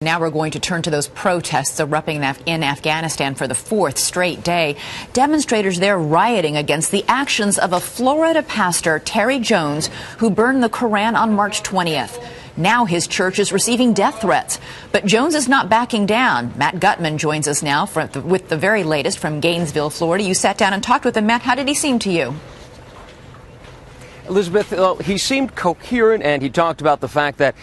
Now we're going to turn to those protests erupting in Afghanistan for the fourth straight day. Demonstrators there rioting against the actions of a Florida pastor, Terry Jones, who burned the Koran on March 20th. Now his church is receiving death threats. But Jones is not backing down. Matt Gutman joins us now with the very latest from Gainesville, Florida. You sat down and talked with him. Matt, how did he seem to you? Elizabeth, he seemed coherent, and he talked about the fact that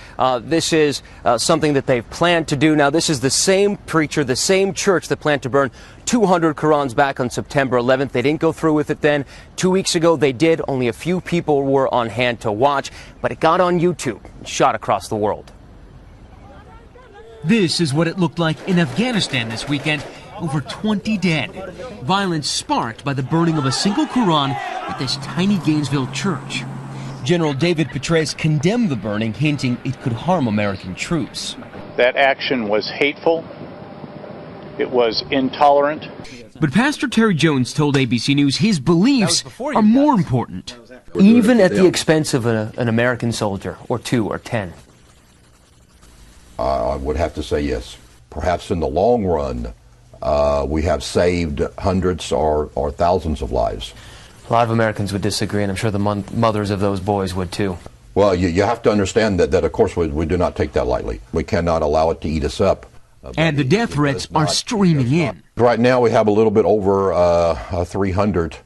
this is something that they've planned to do. Now, this is the same preacher, the same church that planned to burn 200 Qurans back on September 11th. They didn't go through with it then. 2 weeks ago, they did. Only a few people were on hand to watch, but it got on YouTube and shot across the world. This is what it looked like in Afghanistan this weekend. Over 20 dead. Violence sparked by the burning of a single Quran at this tiny Gainesville church. General David Petraeus condemned the burning, hinting it could harm American troops. That action was hateful. It was intolerant. But Pastor Terry Jones told ABC News his beliefs are more important. Even at the expense of an American soldier, or 2 or 10. I would have to say yes. Perhaps in the long run, we have saved hundreds or thousands of lives. A lot of Americans would disagree, and I'm sure the mothers of those boys would too. Well, you have to understand that of course, we do not take that lightly. We cannot allow it to eat us up. And the death threats are streaming in. Right now, we have a little bit over 300.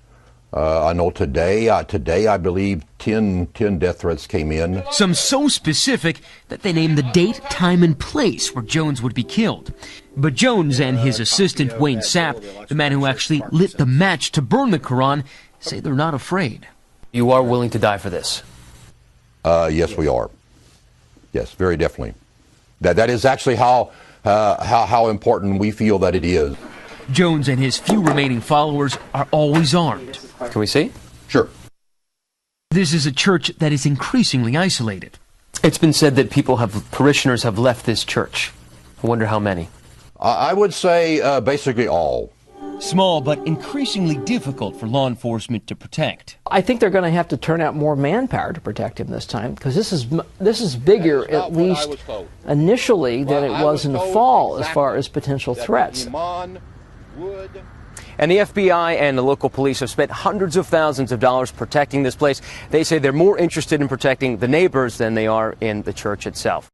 I know today I believe 10 death threats came in. Some so specific that they named the date, time, and place where Jones would be killed. But Jones and his assistant, Wayne Sapp, the man who actually lit the match to burn the Quran, say they're not afraid. You are willing to die for this? Yes, we are. Yes, very definitely. That is actually how important we feel that it is. Jones and his few remaining followers are always armed. Can we see? Sure. This is a church that is increasingly isolated. It's been said that parishioners have left this church. I wonder how many. I would say basically all. Small but increasingly difficult for law enforcement to protect. I think they're going to have to turn out more manpower to protect him this time, because this is bigger, at least initially, than it was in the fall as far as potential threats. And the FBI and the local police have spent hundreds of thousands of dollars protecting this place. They say they're more interested in protecting the neighbors than they are in the church itself.